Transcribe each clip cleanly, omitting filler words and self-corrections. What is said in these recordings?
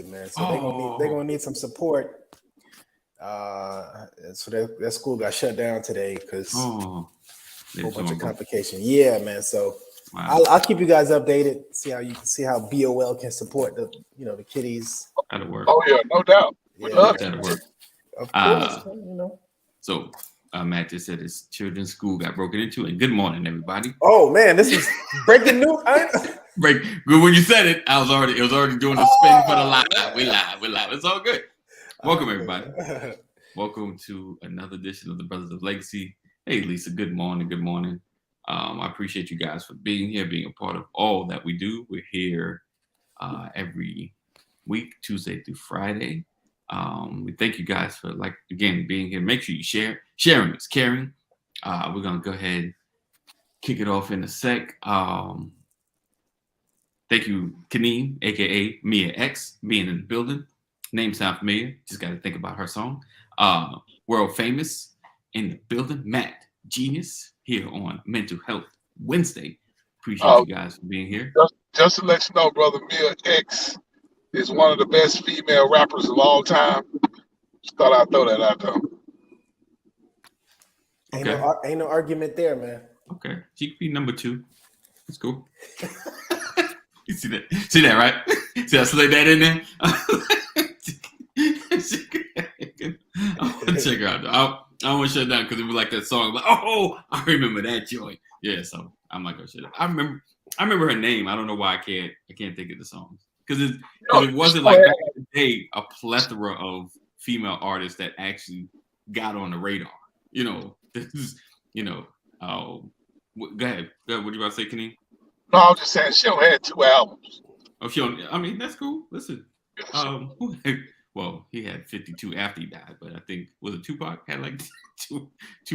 man. So they're gonna need some support. So that school got shut down today because a whole bunch of complication. Yeah, man. So I'll keep you guys updated. See how BOL can support the kiddies. That'll work. Oh yeah, no doubt. We love that'll work. Of course, So Matt just said his children's school got broken into. And good morning, everybody. Oh man, this is breaking news. When you said it, it was already doing the spin for the live. We live. It's all good. Welcome everybody. Welcome to another edition of the Brothers of Legacy. Hey Lisa, good morning. Good morning. I appreciate you guys for being here, being a part of all that we do. We're here every week, Tuesday through Friday. We thank you guys for being here. Make sure you share. Sharing is caring. We're gonna go ahead and kick it off in a sec. Thank you, Kaneem, aka Mia X, being in the building. Name sound familiar? Just got to think about her song. World famous in the building. Matt Genius here on Mental Health Wednesday. Appreciate you guys for being here. Just to let you know, brother, Mia X is one of the best female rappers of all time. Just thought I'd throw that out there. Okay. Ain't no argument there, man. Okay. She could be number 2. That's cool. You see that? See that, right? See I slid that in there? I'll check her out. I don't want to shut down because it was like that song. Like, oh, I remember that joint. Yeah, so I'm not gonna shut up. I remember her name. I don't know why I can't think of the songs. Because it wasn't like back in the day a plethora of female artists that actually got on the radar. Go ahead. What you about to say, Kenny? No, I was just saying she only had 2 albums. Oh, I mean, that's cool. Listen, well, he had 52 after he died, but I think was it Tupac had like two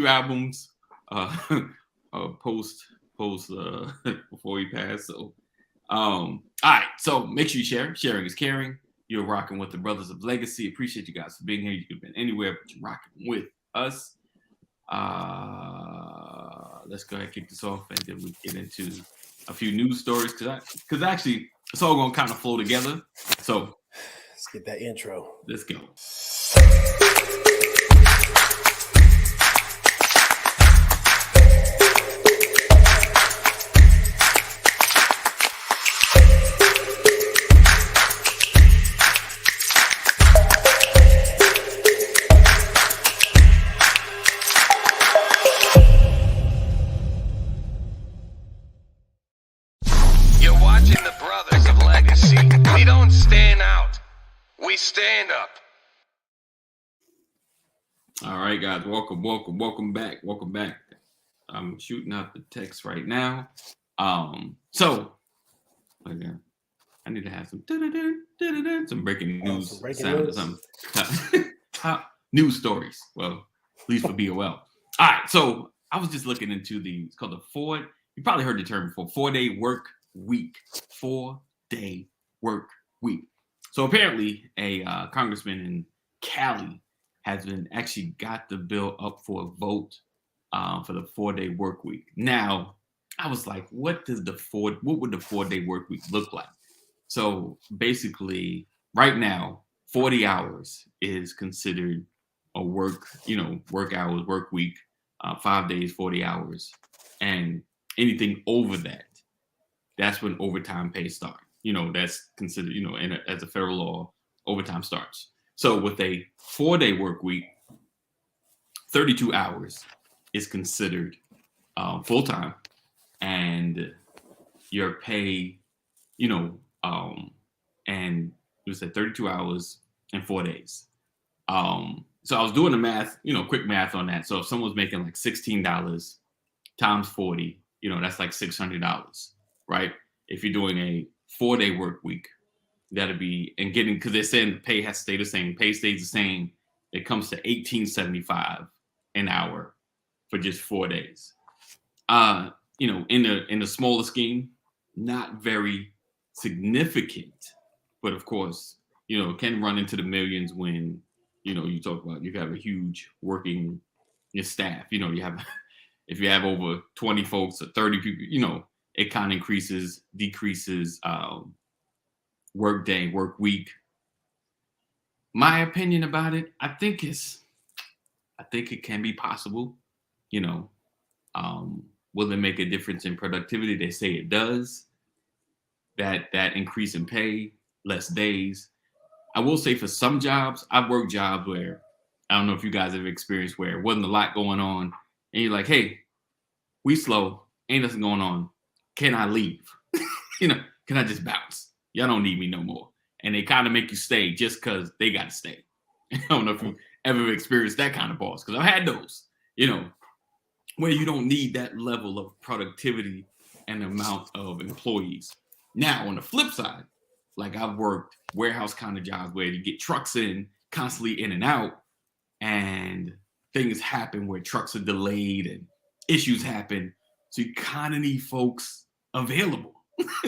albums post before he passed. So all right, so make sure you share. Sharing is caring. You're rocking with the Brothers of Legacy. Appreciate you guys for being here. You could have been anywhere, but you're rocking with us. Let's go ahead and kick this off, and then we get into a few news stories because actually it's all gonna kind of flow together. So let's get that intro. Let's go. Stand up. All right, guys. Welcome back. I'm shooting out the text right now. So again, I need to have some breaking news sound or something. Top news stories. Well, at least for BOL. All right. So I was just looking into it's called the you probably heard the term before, 4-day work week. 4-day work week. So apparently a congressman in Cali has actually got the bill up for a vote for the 4-day work week. Now, I was like, what would the 4-day work week look like? So basically right now, 40 hours is considered a work hours, work week, 5 days, 40 hours. And anything over that, that's when overtime pay starts. That's considered, as a federal law, overtime starts. So with a 4-day work week, 32 hours is considered full-time, and your pay, and you said 32 hours and 4 days. So I was doing the math, quick math on that. So if someone's making like $16 times 40, that's like $600, right? If you're doing a 4-day work week, that'll be, and getting, because they're saying the pay has to stay the same. Pay stays the same. It comes to $18.75 an hour for just 4 days. In the smaller scheme, not very significant, but of course, it can run into the millions when, you talk about you have a huge working staff. You have, if you have over 20 folks or 30 people, it kind of decreases work day, work week, my opinion about it, I think it can be possible. You know, will it make a difference in productivity? They say it does. That increase in pay, less days. I will say for some jobs, I've worked jobs where I don't know if you guys have experienced where it wasn't a lot going on, and you're like, hey, we slow, ain't nothing going on. Can I leave? Can I just bounce? Y'all don't need me no more. And they kind of make you stay just because they got to stay. I don't know if you ever experienced that kind of boss, because I've had those, where you don't need that level of productivity and amount of employees. Now, on the flip side, like I've worked warehouse kind of jobs where you get trucks in, constantly in and out, and things happen where trucks are delayed and issues happen. So you kind of need folks available.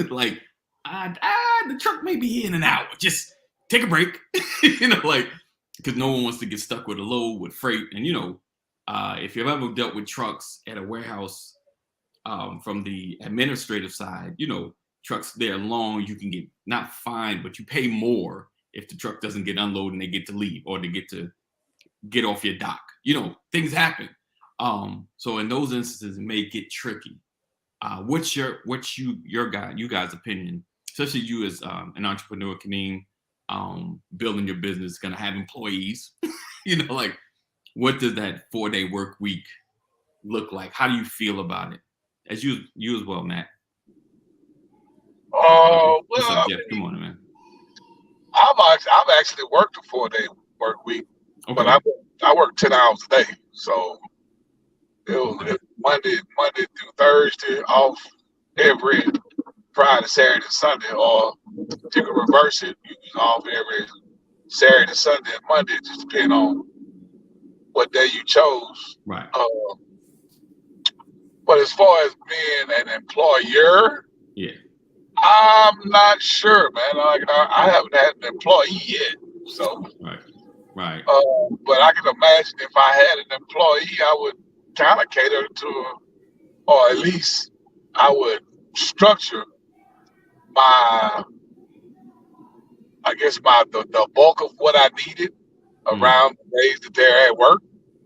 Like, the truck may be here in an hour. Just take a break, because no one wants to get stuck with a load with freight. And, if you've ever dealt with trucks at a warehouse from the administrative side, trucks there long, you can get not fined, but you pay more if the truck doesn't get unloaded and they get to leave or they get to get off your dock. Things happen. So in those instances, it may get tricky. What's you guys' opinion, especially you as an entrepreneur, Kaneem, building your business, gonna have employees, what does that 4-day work week look like? How do you feel about it? As you as well, Matt. What's up, Jeff? Come on, man. I've actually worked a 4-day work week, but I work 10 hours a day. So it was Monday through Thursday off every Friday, Saturday, Sunday, or you can reverse it. You can off every Saturday, Sunday, and Monday, just depending on what day you chose. Right. But as far as being an employer, yeah, I'm not sure, man. I haven't had an employee yet, so right. But I can imagine if I had an employee, I would kind of cater to, or at least I would structure the bulk of what I needed around the days that they're at work.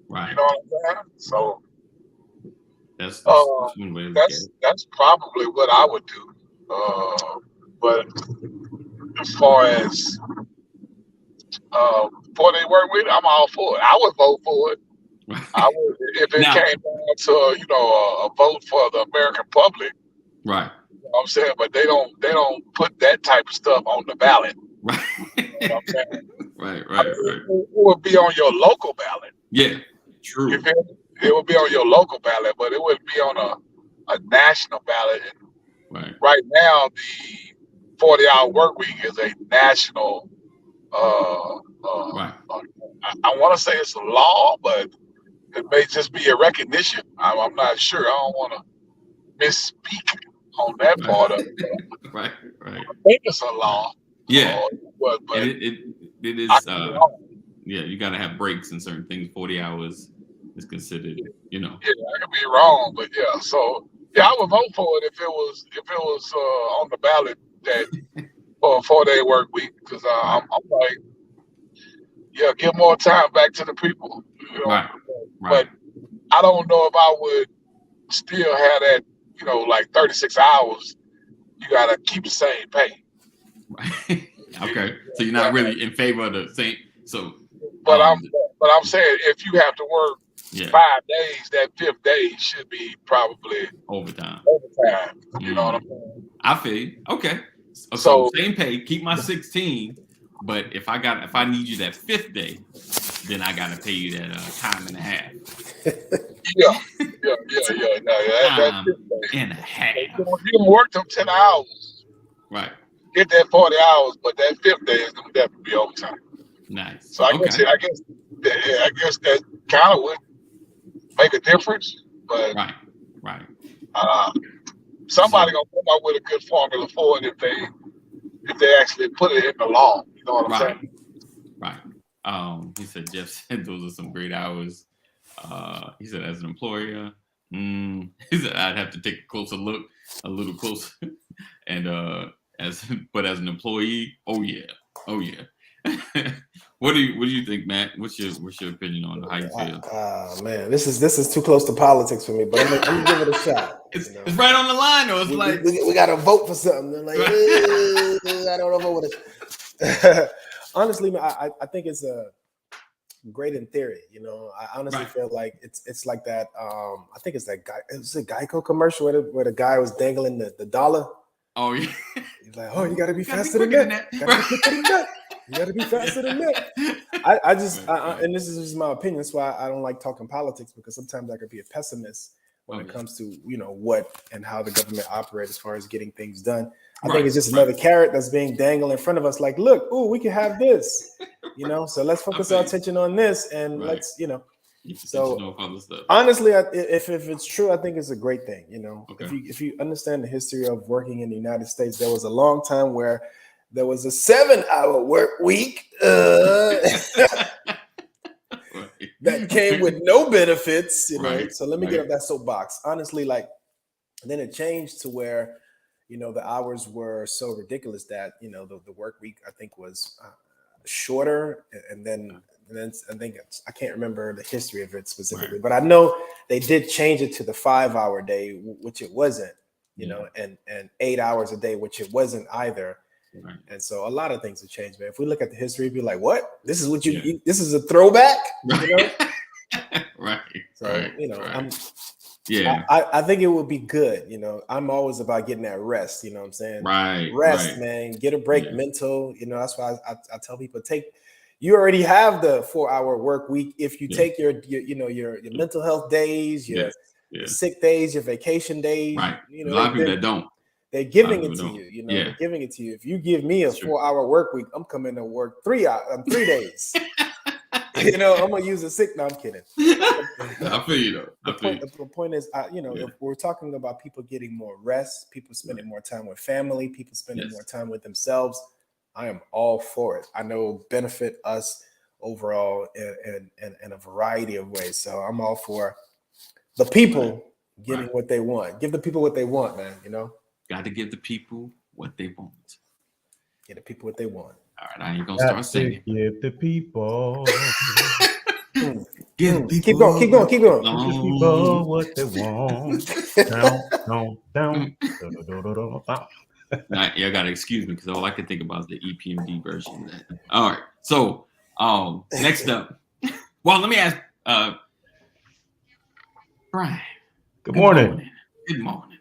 Right. You know what I'm saying? So that's probably what I would do. But as far as 4-day work week, I'm all for it. I would vote for it. I would if it came down to a vote for the American public. Right. You know what I'm saying? But they don't put that type of stuff on the ballot. Right. You know what I'm saying? Right. It would be on your local ballot. Yeah. True. It would be on your local ballot, but it wouldn't be on a national ballot. And right now, the 40-hour work week is a national. I want to say it's a law, but it may just be a recognition. I'm not sure. I don't want to misspeak on that part of it. Right. I think it's a law. Yeah. But it is. You got to have breaks in certain things. 40 hours is considered. Yeah, I could be wrong, but yeah. So I would vote for it if it was on the ballot that for a 4-day work week, because I'm like, give more time back to the people. Right. But I don't know if I would still have that, like 36 hours. You gotta keep the same pay. Right. Okay. So you're not really in favor of the same. So. But I'm saying if you have to work 5 days, that 5th day should be probably overtime. You know what I'm saying? I feel you. Okay. So same pay, keep my 16, but if I need you that 5th day, then I gotta pay you that time and a half. Yeah. Time and a half. You work them 10 hours. Right. Get that 40 hours, but that 5th day is gonna definitely be overtime. Nice. So I guess that kind of would make a difference, but right. Somebody gonna come up with a good formula for it if they actually put it in the law. You know what I'm saying? Right. He said Jeff said those are some great hours. He said as an employer, he said I'd have to take a little closer, and as an employee, oh yeah. What do you think, Matt? What's your opinion on how you feel? Man, this is too close to politics for me, but I'm gonna give it a shot. It's right on the line, though. It's we got to vote for something. They're like, I don't know what it. Honestly, man, I think it's a great in theory. I honestly feel like it's like that. I think it's that guy. It was a Geico commercial where the guy was dangling the dollar. Oh yeah. He's like, oh, you got to be faster than that. You got to be faster than that. I just, and this is just my opinion. That's why I don't like talking politics, because sometimes I could be a pessimist when it comes to, what and how the government operates as far as getting things done. I think it's just another carrot that's being dangled in front of us. Like, look, we can have this, so let's focus our attention on this and let's, So honestly, if it's true, I think it's a great thing. If you understand the history of working in the United States, there was a long time where there was a 7-hour work week that came with no benefits. So let me get up that soapbox. Honestly, then it changed to where the hours were so ridiculous that the work week, I think, was shorter, and then I think I can't remember the history of it specifically, but I know they did change it to the 5-hour day, which it wasn't, and 8 hours a day, which it wasn't either. Right. And so a lot of things have changed, man. If we look at the history, be like, what? This is what this is a throwback, Right. So, right. I think it would be good. I'm always about getting that rest. You know what I'm saying? Right. Rest, man. Get a break, mental. That's why I tell people you already have the 4-hour work week. If you take your mental health days, your sick days, your vacation days, right. A lot of people that don't. They're giving it to you. They're giving it to you. If you give me a 4-hour work week, I'm coming to work 3 days. I'm gonna use a sick. No, I'm kidding. I feel you though. The point is, if we're talking about people getting more rest, people spending more time with family, people spending more time with themselves, I am all for it. I know it'll benefit us overall in a variety of ways. So I'm all for the people getting what they want. Give the people what they want, man. Got to give the people what they want. Give the people what they want. All right, I ain't gonna start singing. Give the people. Keep going. Give the people what they want. Down. Now, you gotta excuse me because all I can think about is the EPMD version of that. All right, so next up, well, let me ask Brian. Good morning. Good morning.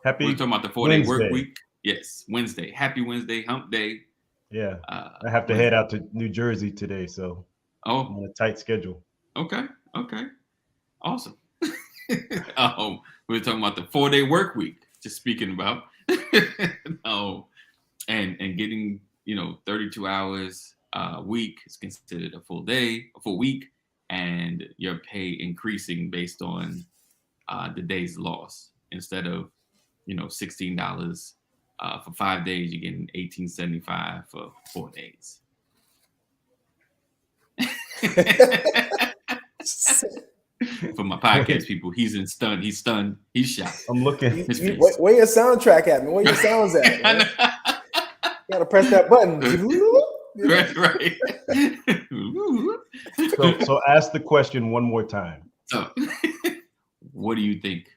Happy. We're talking about the 4-day work week. Yes, Wednesday. Happy Wednesday, Hump Day. Yeah, I have to head out to New Jersey today, so I'm on a tight schedule. Okay, awesome. We're talking about the 4-day work week. Just speaking about, and getting 32 hours a week is considered a full day, a full week, and your pay increasing based on the days lost. Instead of $16 for 5 days, you're getting $18.75 for 4 days. For my podcast people, he's stunned. He's stunned. He's shocked. I'm looking. Where your soundtrack at, man? Where your sounds at? Man? You gotta press that button. Right. So ask the question one more time. So, what do you think?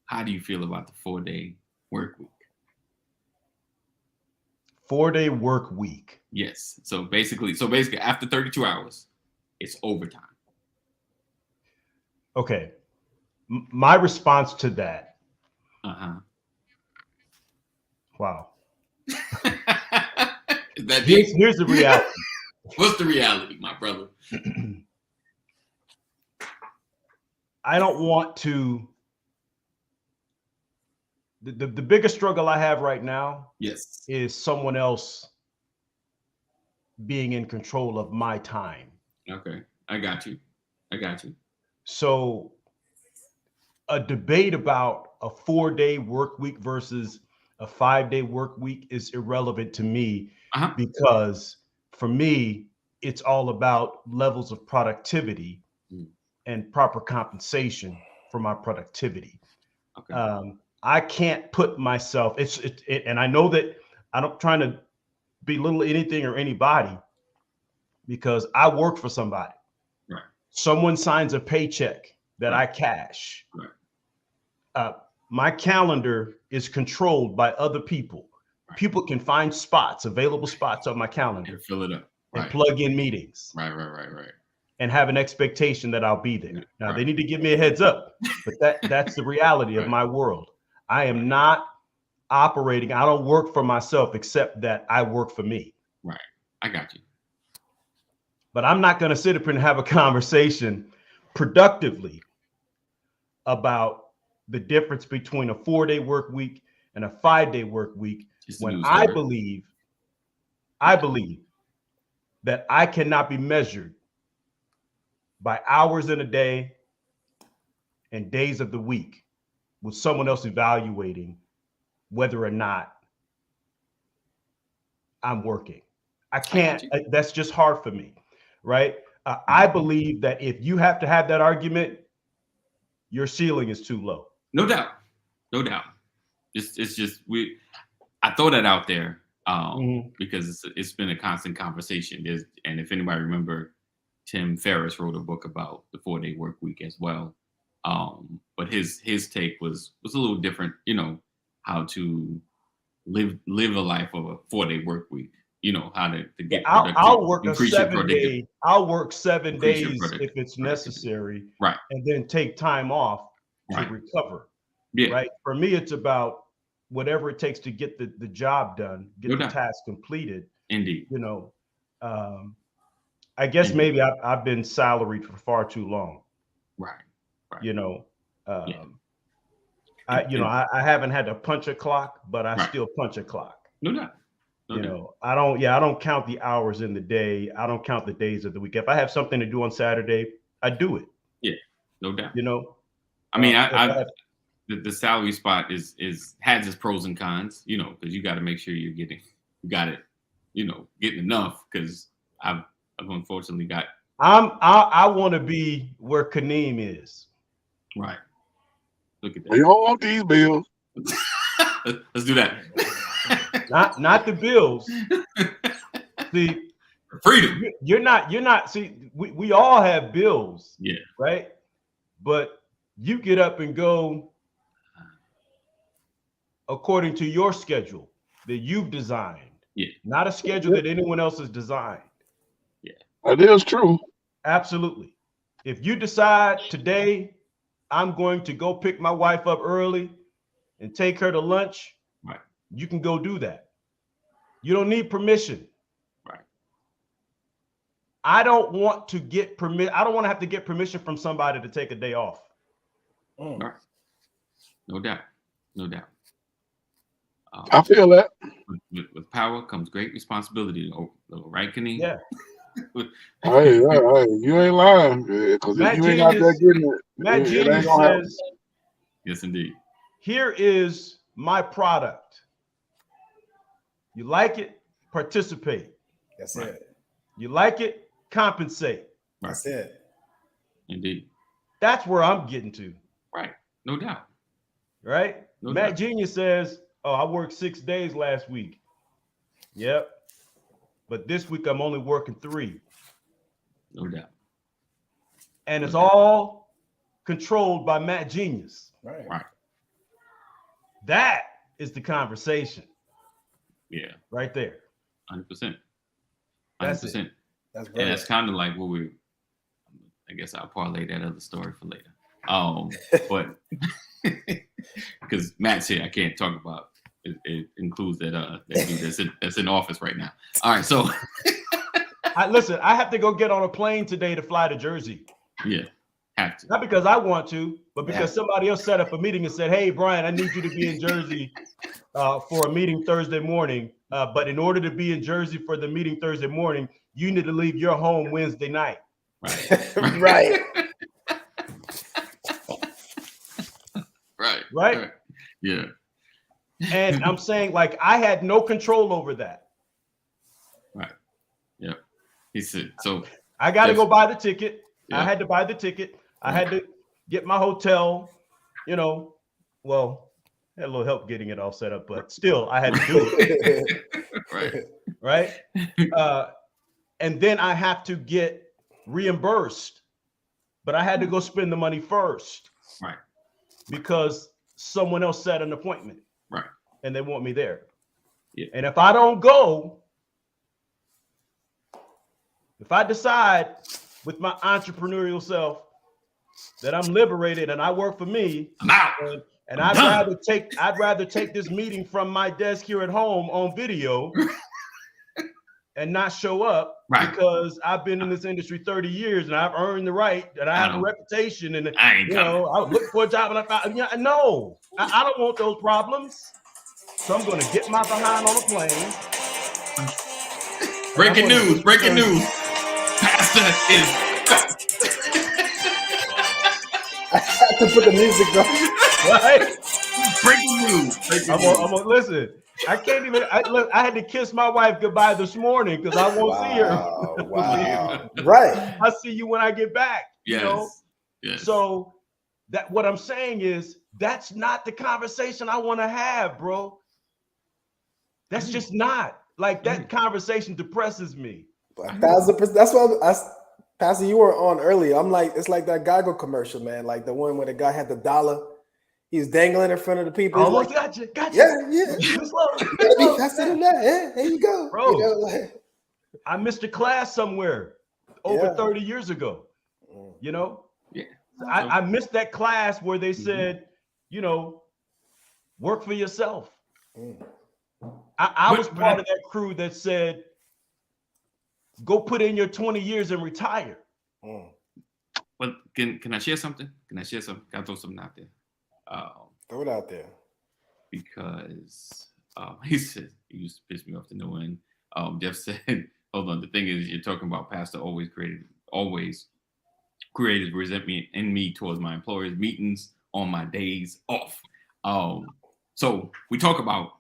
How do you feel about the 4-day work week? 4-day work week. Yes. So basically, after 32 hours, it's overtime. Okay. My response to that. Wow. Here's the reality. What's the reality, my brother? I don't want to. The biggest struggle I have right now is someone else being in control of my time. Okay. I got you. So a debate about a 4-day work week versus a 5-day work week is irrelevant to me because for me, it's all about levels of productivity and proper compensation for my productivity. Okay. I can't put myself, and I know that I'm trying to belittle anything or anybody, because I work for somebody. Right. Someone signs a paycheck that I cash. Right. My calendar is controlled by other people. Right. People can find available spots on my calendar, and fill it up, and plug in meetings. Right. And have an expectation that I'll be there. Now they need to give me a heads up, but that's the reality of my world. I am not operating. I don't work for myself, except that I work for me. Right. I got you. But I'm not going to sit up and have a conversation productively about the difference between a 4-day work week and a 5-day work week when I believe that I cannot be measured by hours in a day and days of the week with someone else evaluating whether or not I'm working. I can't. That's just hard for me, right? I believe that if you have to have that argument, your ceiling is too low. No doubt. It's just I throw that out there because it's been a constant conversation. And if anybody remember, Tim Ferriss wrote a book about the 4-day work week as well. But his take was a little different, how to live a life of a 4-day work week, how to get I'll work a 7-day. I'll work 7 days if it's necessary, right? And then take time off to recover. Yeah. Right. For me, it's about whatever it takes to get the job done, get the task completed. Indeed. I guess maybe I've been salaried for far too long. Right. I haven't had to punch a clock, but I still punch a clock. No doubt. I don't count the hours in the day. I don't count the days of the week. If I have something to do on Saturday, I do it. Yeah, no doubt. I mean, the salary spot has its pros and cons, because you got to make sure getting enough, because I've unfortunately got. I want to be where Kaneem is. Right. Look at that. We don't want these bills. Let's do that. Not the bills. See, freedom. You're not. See, we all have bills. Yeah. Right. But you get up and go according to your schedule that you've designed. Yeah. Not a schedule that anyone else has designed. That is true. Absolutely. If you decide today, I'm going to go pick my wife up early and take her to lunch, right, you can go do that. You don't need permission. Right. I don't want to get permission. I don't want to have to get permission from somebody to take a day off. Right. No doubt. I feel that. With power comes great responsibility, right, Kaneem? Yeah. Hey, you ain't lying, because if you ain't out there getting it, Matt Genius says, yes, indeed. Here is my product. You like it, participate. That's it. You like it, compensate. That's it. Indeed. That's where I'm getting to. Right. No doubt. Right? Matt Genius says, oh, I worked 6 days last week. Yep. But this week I'm only working 3. No doubt. And it's all controlled by Matt Genius. Right. That is the conversation. Yeah. Right there. 100%. 100%. That's and that's kind of like what I guess I'll parlay that other story for later. But because Matt's here, I can't talk about it includes that dude that's in office right now. All right, so listen, I have to go get on a plane today to fly to Jersey. Yeah, have to. Not because I want to, but because somebody else set up a meeting and said, "Hey, Brian, I need you to be in Jersey for a meeting Thursday morning. But in order to be in Jersey for the meeting Thursday morning, you need to leave your home Wednesday night." Right. Right. Yeah. And I'm saying, like, I had no control over that. Right. Yeah. He said, so I got to go buy the ticket. Yeah. I had to buy the ticket. I had to get my hotel, well, had a little help getting it all set up, but still I had to do it. Right. right? And then I have to get reimbursed, but I had to go spend the money first, right? Because someone else set an appointment, right? And they want me there. Yeah. And if I don't go, if I decide with my entrepreneurial self that I'm liberated and I work for me, I'm out. And I'd rather take this meeting from my desk here at home on video and not show up, right? Because I've been in this industry 30 years and I've earned the right, and I have a reputation, and I was looking for a job and I found, no, I don't want those problems. So I'm going to get my behind on a plane. Breaking news. Pastor is. I had to put the music on. Right? Breaking news. I'm gonna listen. I can't even. I had to kiss my wife goodbye this morning because I won't see her. Wow. Right. I'll see you when I get back. Yes. You know? Yes. So that what I'm saying is that's not the conversation I want to have, bro. That's just not. Like that conversation depresses me. 1,000%. That's why Pastor, you were on earlier. I'm like, it's like that Geico commercial, man. Like the one where the guy had the dollar. He's dangling in front of the people. Almost like, got you. Yeah. Slow. You gotta be faster than that. Yeah, there you go. Bro, you know, like, I missed a class somewhere over 30 years ago. You know? Yeah. I missed that class where they said, work for yourself. I was part of that crew that said, go put in your 20 years and retire. Well, can I share something? Can I throw something out there? Throw it out there. Because he said, he used to piss me off to no end. Jeff said, hold on, the thing is, you're talking about Pastor always created resentment in me towards my employers, meetings on my days off. So we talk about,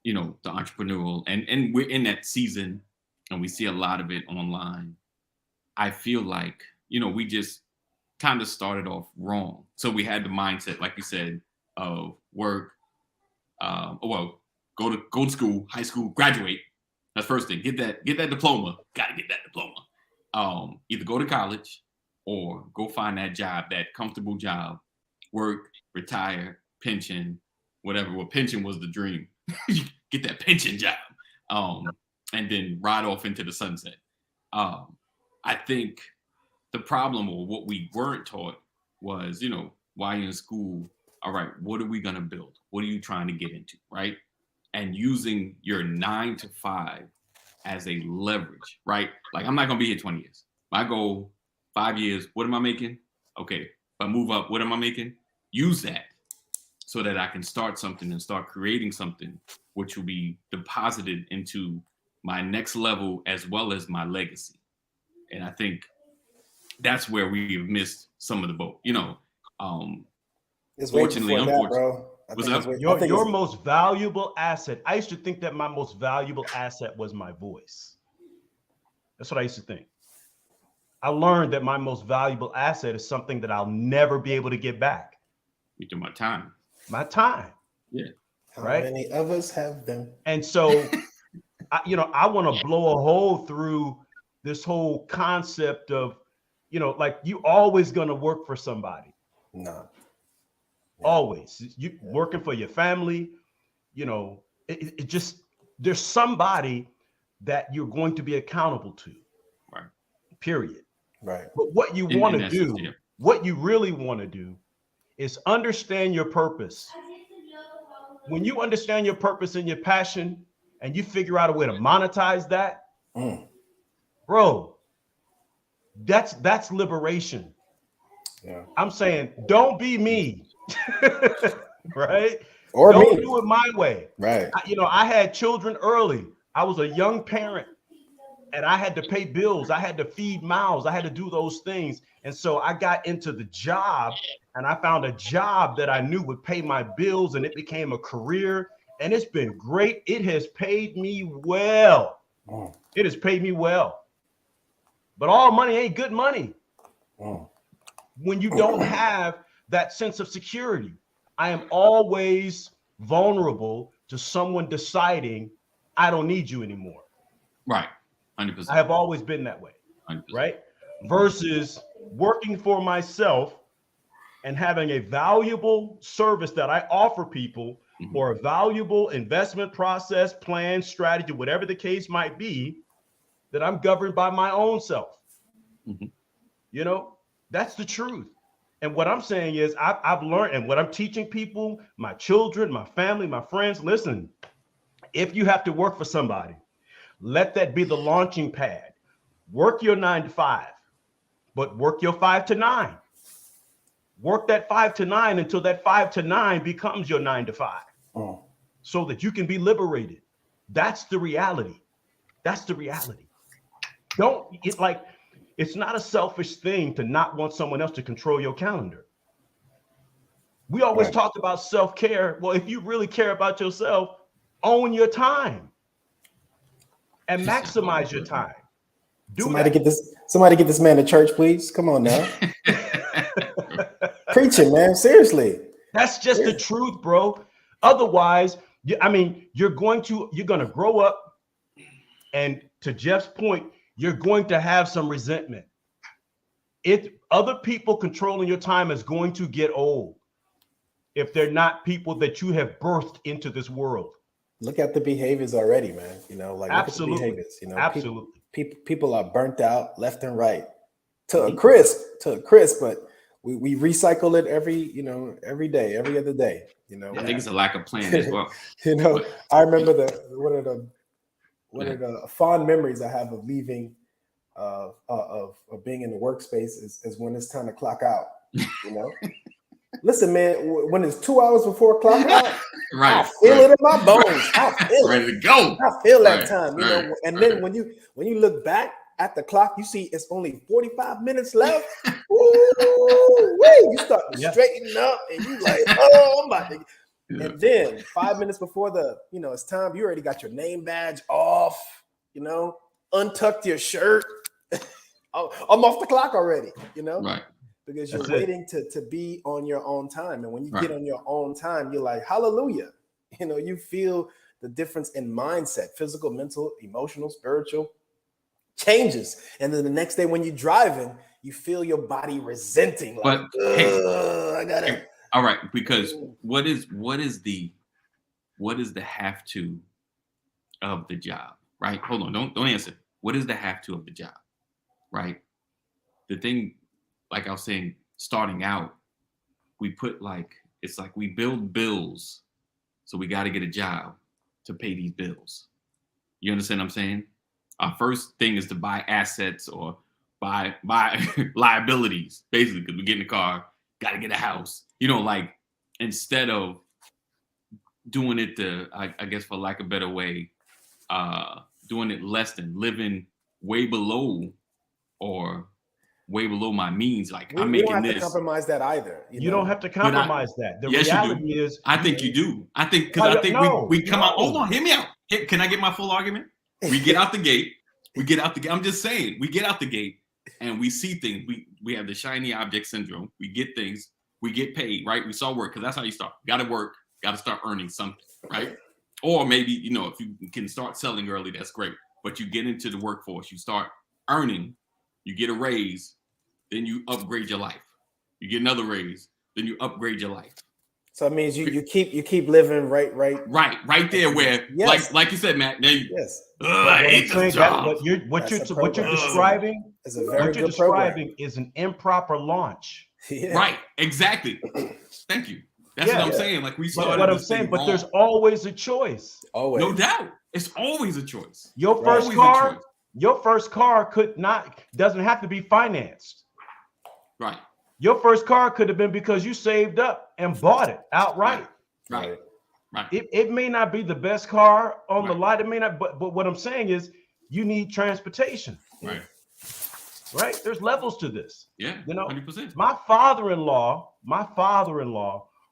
the entrepreneurial, and we're in that season and we see a lot of it online. I feel like, we just kind of started off wrong. So we had the mindset, like you said, of work, go to school, high school, graduate. That's first thing. Get that diploma. Got to get that diploma. Either go to college or go find that job, that comfortable job, work, retire, pension, whatever. Well, pension was the dream. Get that pension job, and then ride off into the sunset. I think the problem, or what we weren't taught, was, while you're in school, all right, what are we going to build? What are you trying to get into, right? And using your 9 to 5 as a leverage, right? Like, I'm not going to be here 20 years. My goal, 5 years, what am I making? Okay, if I move up, what am I making? Use that so that I can start something and start creating something which will be deposited into my next level as well as my legacy. And I think that's where we've missed some of the boat. Fortunately, unfortunately. Your most valuable asset. I used to think that my most valuable asset was my voice. That's what I used to think. I learned that my most valuable asset is something that I'll never be able to get back. You do my time. My time. Yeah. Right. How many of us have them? And so, I want to blow a hole through this whole concept of, like you always going to work for somebody. No. Always. You working for your family, it just, there's somebody that you're going to be accountable to. Right. Period. Right. But what you want to do, what you really want to do is understand your purpose. When you understand your purpose and your passion and you figure out a way to monetize that, bro, that's liberation. Yeah. I'm saying, don't be me. Right? Or don't me. do it my way. Right. I had children early. I was a young parent and I had to pay bills. I had to feed mouths. I had to do those things. And so I got into the job and I found a job that I knew would pay my bills, and it became a career, and it's been great. It has paid me well. It has paid me well. But all money ain't good money. When you don't have that sense of security. I am always vulnerable to someone deciding I don't need you anymore. Right. 100%. I have always been that way. 100%. Right? Versus working for myself and having a valuable service that I offer people, or a valuable investment process, plan, strategy, whatever the case might be, that I'm governed by my own self. You know, that's the truth. And what I'm saying is I've learned, and what I'm teaching people, my children, my family, my friends, listen, if you have to work for somebody, let that be the launching pad. Work your 9 to 5, but work your 5 to 9. Work that 5 to 9 until that 5 to 9 becomes your 9 to 5, so that you can be liberated. That's the reality. That's the reality. It's not a selfish thing to not want someone else to control your calendar. We always talk about self-care. Well, if you really care about yourself, own your time and maximize your time. Somebody get this man to church, please. Come on now. Preaching, man. Seriously. That's just the truth, bro. Otherwise, you're going to grow up, and to Jeff's point, you're going to have some resentment. Other people controlling your time is going to get old if they're not people that you have birthed into this world. Look at the behaviors already, man. You know, like absolutely, look at the behaviors. You know, absolutely. People are burnt out left and right to a crisp, but we recycle it every day, every other day. You know, I think it's a lack of plan as well. You know, I remember one of the fond memories I have of leaving, of being in the workspace is when it's time to clock out. You know, listen, man, when it's 2 hours before clock out, right, I feel it in my bones. I feel ready to go. I feel that time, you know. And then when you look back at the clock, you see it's only 45 minutes left. Ooh, you start to straighten up, and you like, oh, I'm about to. And then 5 minutes before it's time, you already got your name badge off, untucked your shirt. I'm off the clock already, right? Because you're waiting to be on your own time. And when you get on your own time, you're like, hallelujah. You feel the difference in mindset, physical, mental, emotional, spiritual changes. And then the next day when you're driving, you feel your body resenting. Like, I gotta. All right, because what is the have to of the job, right? Hold on, don't answer. What is the have to of the job, right? The thing, like I was saying, starting out, we put it's like we build bills, so we got to get a job to pay these bills. You understand what I'm saying? Our first thing is to buy assets or buy liabilities, basically, because we get in the car, got to get a house. Instead of doing it I guess for lack of a better way, doing it less than living way below my means. I'm making don't have this. to compromise that either. You don't have to compromise that. The reality is, I think you do. I think we come out. Hold on, hear me out. Can I get my full argument? We get out the gate. I'm just saying, we get out the gate and we see things. We have the shiny object syndrome. We get things. We get paid, right? We saw work because that's how you start. Got to work. Got to start earning something, right? Or maybe, if you can start selling early, that's great. But you get into the workforce, you start earning, you get a raise, then you upgrade your life. You get another raise, then you upgrade your life. So it means you keep living right there where, like you said, Matt. What you're describing is an improper launch. Yeah. Right, exactly. Thank you. That's what I'm saying. Like we started. What I'm saying, but there's always a choice. Always, no doubt. It's always a choice. Your first car doesn't have to be financed. Right. Your first car could have been because you saved up and bought it outright. Right. It may not be the best car on the lot. It may not, but what I'm saying is you need transportation. Right. There's levels to this. Yeah. 100%. My father-in-law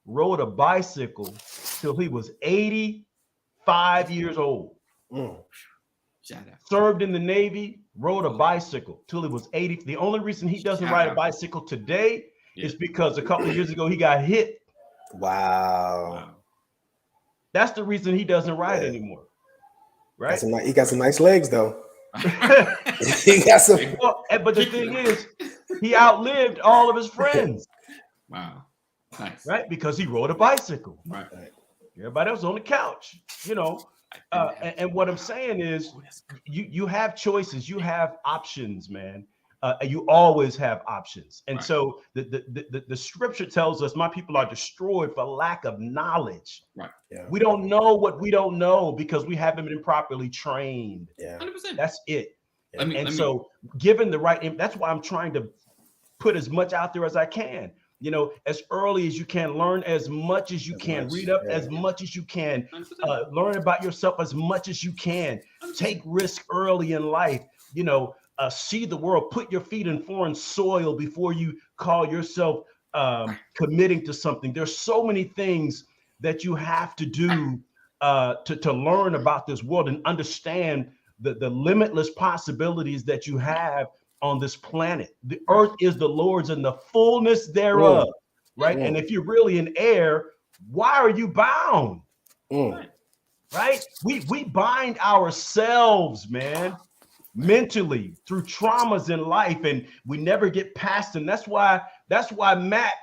rode a bicycle till he was 85 years old. Shout out. Served in the Navy, rode a bicycle till he was 80. The only reason he doesn't ride a bicycle today is because a couple of years ago he got hit. Wow. That's the reason he doesn't ride anymore. Right? He got some nice legs though. He got some. Well, but the thing is, he outlived all of his friends. Wow. Nice. Right? Because he rode a bicycle. Right. Everybody else on the couch, you know. And what I'm saying is you have choices, you have options, man. You always have options. And so the scripture tells us my people are destroyed for lack of knowledge. Right. Yeah. We don't know what we don't know because we haven't been properly trained. Yeah. 100%. That's it. Yeah. So given the right, that's why I'm trying to put as much out there as I can. You know, as early as you can, learn as much as you can, read up as much as you can, learn about yourself as much as you can, take risk early in life, you know, see the world, put your feet in foreign soil before you call yourself committing to something. There's so many things that you have to do to learn about this world and understand the limitless possibilities that you have on this planet. The earth is the Lord's and the fullness thereof, right? And if you're really in air, why are you bound? Right? We bind ourselves, man, mentally through traumas in life, and we never get past them. That's why Matt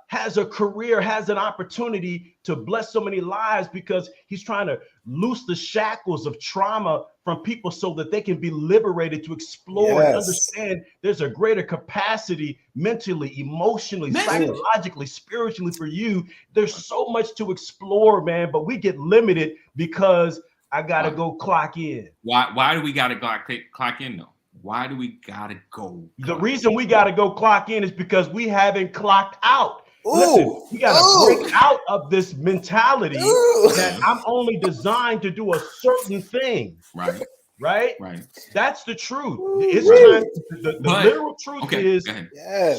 has a career, has an opportunity to bless so many lives, because he's trying to loose the shackles of trauma from people so that they can be liberated to explore and understand there's a greater capacity mentally, emotionally, psychologically, spiritually for you. There's so much to explore, man, but we get limited because I gotta go clock in. Why do we gotta go clock in though? Why do we gotta go? The reason we gotta go clock in is because we haven't clocked out. Listen, we gotta break out of this mentality that I'm only designed to do a certain thing. Right. That's the truth. It's time. The literal truth is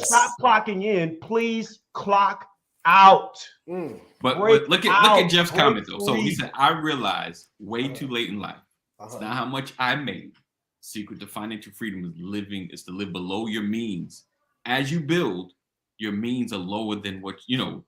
stop clocking in. Please clock out. But look at Jeff's comment though. So he said, I realized way too late in life. It's not how much I made. Secret to financial freedom is to live below your means. As you build, your means are lower than what you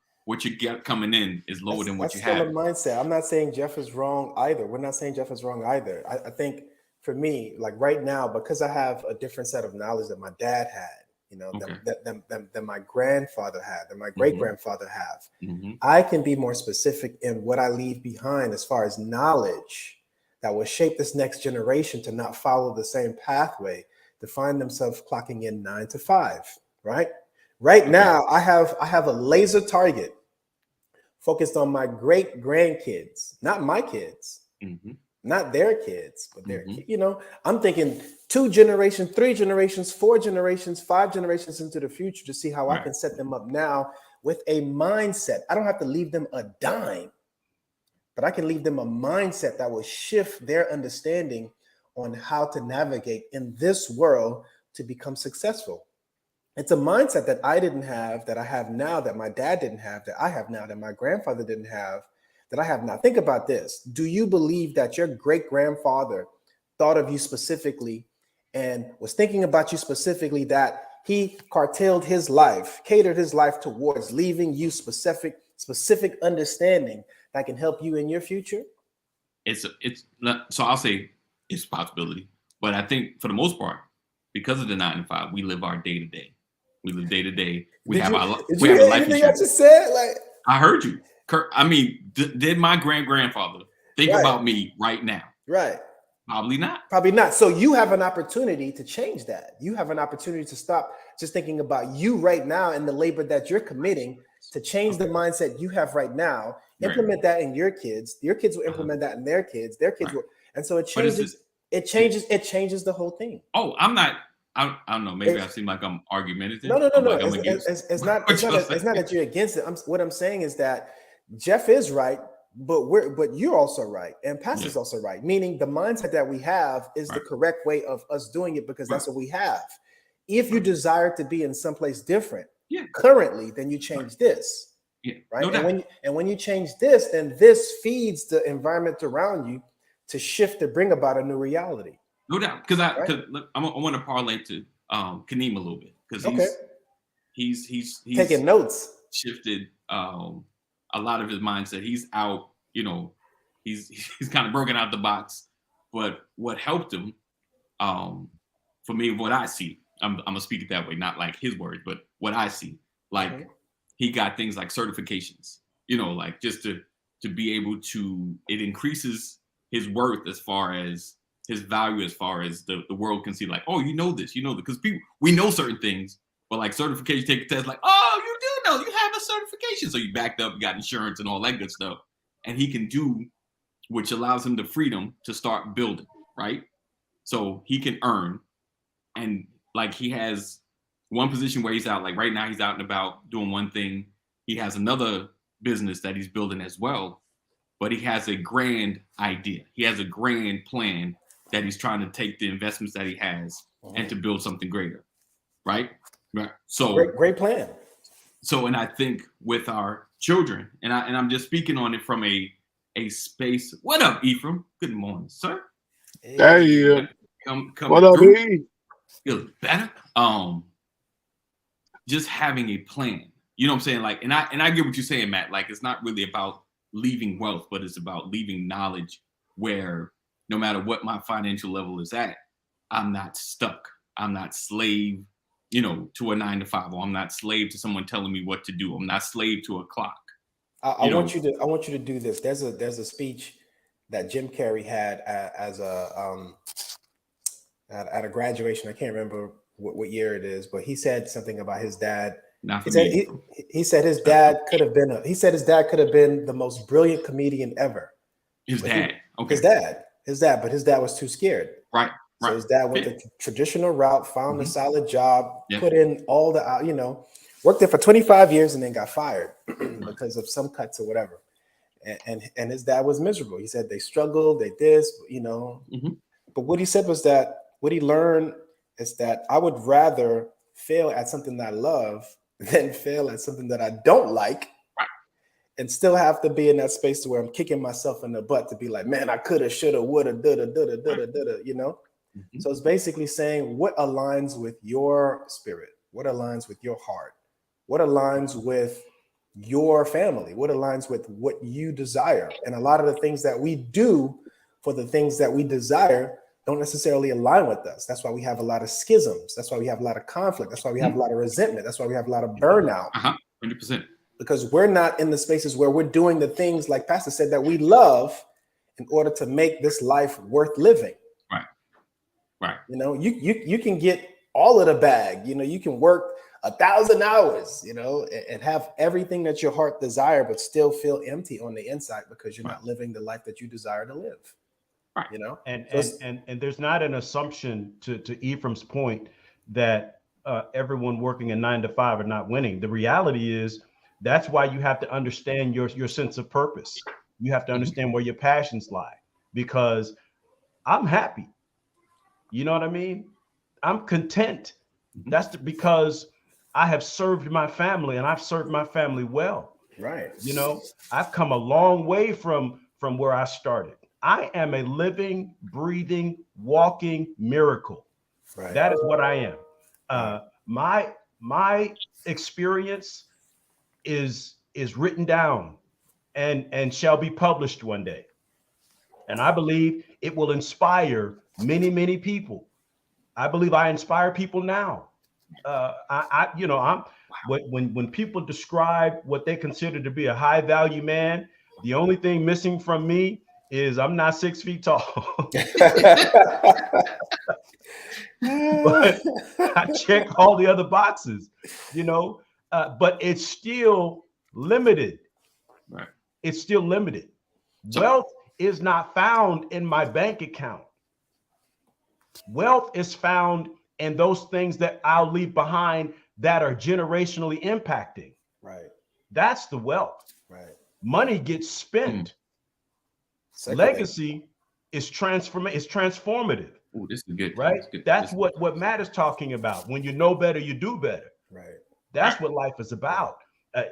get coming in is lower than what you have. That's still a mindset. I'm not saying Jeff is wrong either. We're not saying Jeff is wrong either. I think for me, like right now, because I have a different set of knowledge that my dad had, you know, that my grandfather had, that my great grandfather have, I can be more specific in what I leave behind as far as knowledge that will shape this next generation to not follow the same pathway, to find themselves clocking in 9 to 5, right? Right now, I have a laser target focused on my great grandkids, not my kids, not their kids, but their kids. You know, I'm thinking 2 generations, 3 generations, 4 generations, 5 generations into the future to see how I can set them up now with a mindset. I don't have to leave them a dime, but I can leave them a mindset that will shift their understanding on how to navigate in this world to become successful. It's a mindset that I didn't have, that I have now, that my dad didn't have, that I have now, that my grandfather didn't have, that I have now. Think about this. Do you believe that your great grandfather thought of you specifically and was thinking about you specifically, that he curtailed his life, catered his life towards leaving you specific understanding that can help you in your future? It's so I'll say it's a possibility, but I think for the most part, because of the 9 to 5, we live our day to day. We live day to day. We have our life. Anything I just said? Like, I heard you, Kurt. I mean, did my grandfather think about me right now? Right. Probably not. Probably not. So you have an opportunity to change that. You have an opportunity to stop just thinking about you right now and the labor that you're committing to change the mindset you have right now. Implement that in your kids. Your kids will implement that in their kids. Their kids will, and so it changes. It changes the whole thing. Oh, I'm not. I don't know. Maybe I seem like I'm argumentative. No. It's not that you're against it. What I'm saying is that Jeff is right, but you're also right, and Pastor's also right. Meaning the mindset that we have is the correct way of us doing it, because that's what we have. If you desire to be in someplace different currently, then you change this. Right. No, and when you change this, then this feeds the environment around you to shift, to bring about a new reality. No doubt, because I want to parlay to Kaneem a little bit, because he's taking notes. Shifted a lot of his mindset. He's out, you know, he's kind of broken out the box. But what helped him For me, what I see, I'm gonna speak it that way, not like his words, but what I see, like he got things like certifications, like just to be able to, it increases his worth as far as his value, as far as the world can see, like, oh, this, because we know certain things, but like certification, take a test, like, oh, you do know, you have a certification, so you backed up, you got insurance and all that good stuff, and he can do, which allows him the freedom to start building, right? So he can earn, and like he has one position where he's out, like right now he's out and about doing one thing. He has another business that he's building as well, but he has a grand idea. He has a grand plan that he's trying to take the investments that he has and to build something greater, right? So great plan. So, and I think with our children, and I'm just speaking on it from a space. What up, Ephraim? Good morning, sir. Hey, come what up, E? Feels better. Just having a plan. You know what I'm saying? Like, and I get what you're saying, Matt. Like, it's not really about leaving wealth, but it's about leaving knowledge where no matter what my financial level is at, I'm not stuck. I'm not slave, to a 9-to-5, or I'm not slave to someone telling me what to do. I'm not slave to a clock. I want you to do this. There's a speech that Jim Carrey had at a graduation. I can't remember what year it is, but he said something about his dad. He said his dad could have been the most brilliant comedian ever. His dad, but his dad was too scared. Right. So his dad went the traditional route, found a solid job, put in all the, worked there for 25 years and then got fired because of some cuts or whatever. And his dad was miserable. He said they struggled, they this, But what he said was that what he learned is that I would rather fail at something that I love than fail at something that I don't like, and still have to be in that space to where I'm kicking myself in the butt to be like, man, I coulda, shoulda, woulda, dulda. So it's basically saying what aligns with your spirit, what aligns with your heart, what aligns with your family, what aligns with what you desire. And a lot of the things that we do for the things that we desire don't necessarily align with us. That's why we have a lot of schisms. That's why we have a lot of conflict. That's why we have a lot of resentment. That's why we have a lot of burnout. 100%. Because we're not in the spaces where we're doing the things, like Pastor said, that we love in order to make this life worth living. Right. You can get all of the bag. You can work 1,000 hours, and have everything that your heart desire, but still feel empty on the inside because you're not living the life that you desire to live. Right. And there's not an assumption to Ephraim's point that everyone working a 9-to-5 are not winning. The reality is that's why you have to understand your sense of purpose. You have to understand where your passions lie, because I'm happy. You know what I mean? I'm content. That's because I have served my family, and I've served my family well. Right. I've come a long way from where I started. I am a living, breathing, walking miracle. Right. That is what I am. My experience is written down and shall be published one day. And I believe it will inspire many, many people. I believe I inspire people now. When people describe what they consider to be a high value man, the only thing missing from me is I'm not 6 feet tall. But I check all the other boxes, but it's still limited. Right. It's still limited. Wealth is not found in my bank account. Wealth is found in those things that I'll leave behind that are generationally impacting. Right. That's the wealth. Right. Money gets spent. Legacy is transformative. Oh, this is good. Right. That's what Matt is talking about. When you know better, you do better. Right. That's what life is about,